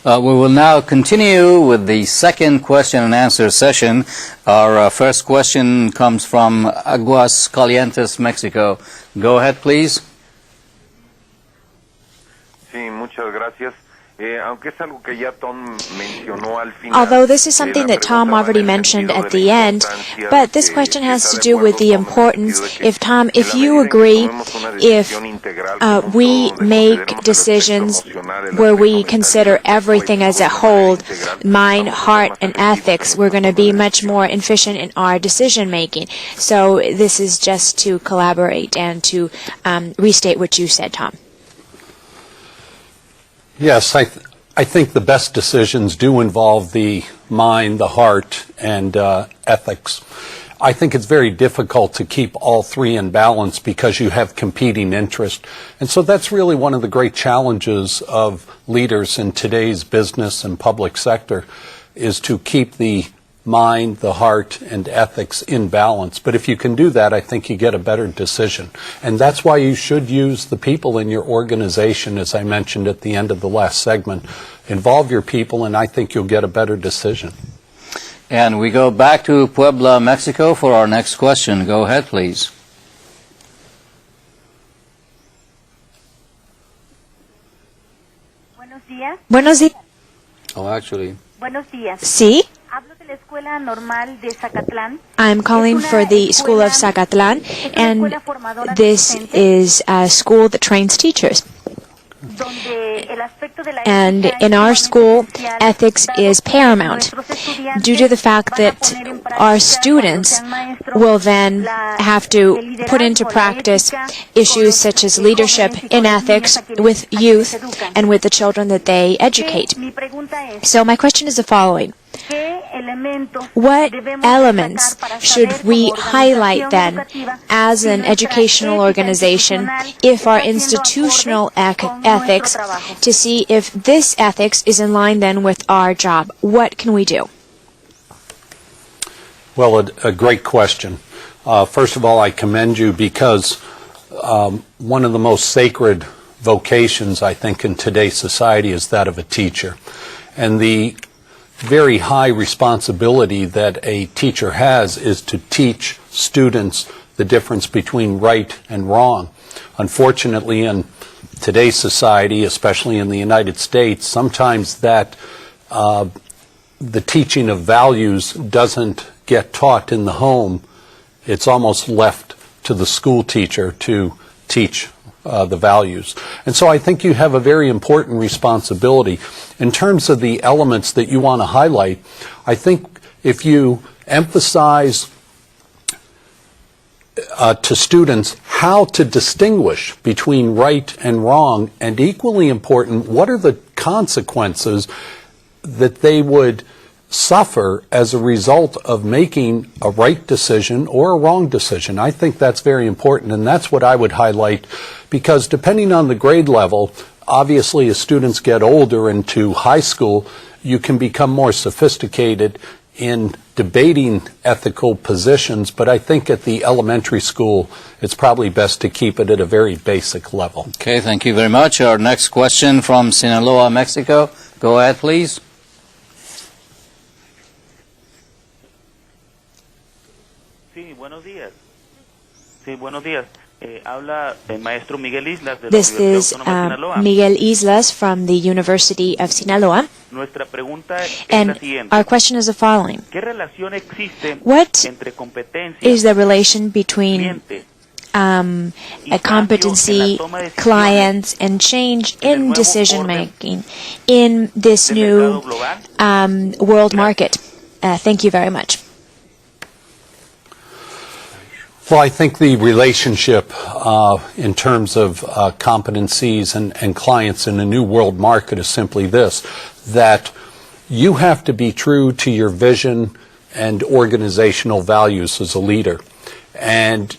We will now continue with the second question and answer session. Our first question comes from Aguas Calientes, Mexico. Go ahead, please. Sí, muchas gracias. Although this is something that Tom already mentioned at the end, but this question has to do with the importance. Tom, if you agree, if we make decisions where we consider everything as a whole, mind, heart, and ethics, we're going to be much more efficient in our decision making. So this is just to collaborate and to restate what you said, Tom. Yes, I think the best decisions do involve the mind, the heart, and ethics. I think it's very difficult to keep all three in balance because you have competing interests. And so that's really one of the great challenges of leaders in today's business and public sector, is to keep the mind, the heart, and ethics in balance. But if you can do that, I think you get a better decision. And that's why you should use the people in your organization, as I mentioned at the end of the last segment. Involve your people, and I think you'll get a better decision. And we go back to Puebla, Mexico for our next question. Go ahead, please. Buenos días. Buenos días. Oh, actually. Buenos días. Sí. Hablo de la Escuela Normal de Zacatlán. I'm calling for the School of Zacatlán, and this is a school that trains teachers. And in our school, ethics is paramount, due to the fact that our students will then have to put into practice issues such as leadership in ethics with youth and with the children that they educate. So my question is the following. What elements should we highlight then as an educational organization if our institutional ethics, to see if this ethics is in line then with our job? What can we do? Well, a great question. First of all, I commend you because one of the most sacred vocations, I think, in today's society is that of a teacher. And the very high responsibility that a teacher has is to teach students the difference between right and wrong. Unfortunately, in today's society, especially in the United States, sometimes that the teaching of values doesn't get taught in the home. It's almost left to the school teacher to teach the values. And so I think you have a very important responsibility. In terms of the elements that you want to highlight, I think if you emphasize to students how to distinguish between right and wrong, and equally important, what are the consequences that they would suffer as a result of making a right decision or a wrong decision. I think that's very important, and that's what I would highlight, because depending on the grade level, obviously as students get older into high school, you can become more sophisticated in debating ethical positions, but I think at the elementary school it's probably best to keep it at a very basic level. Okay, thank you very much. Our next question from Sinaloa, Mexico. Go ahead, please. Sí, buenos días. Sí, buenos días. Habla el maestro Miguel Islas de la This Universidad is Autónoma de Sinaloa. Miguel Islas from the University of Sinaloa. Nuestra pregunta es la And siguiente. our question is the following. ¿Qué relación existe What entre competencia is the relation between cliente a competency, clients, and change in decision making in this del new mercado global? world market? Thank you very much. Well, I think the relationship in terms of competencies and clients in a new world market is simply this, that you have to be true to your vision and organizational values as a leader. And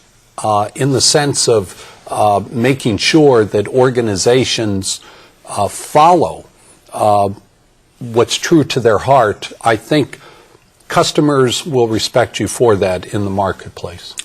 in the sense of making sure that organizations follow what's true to their heart, I think customers will respect you for that in the marketplace.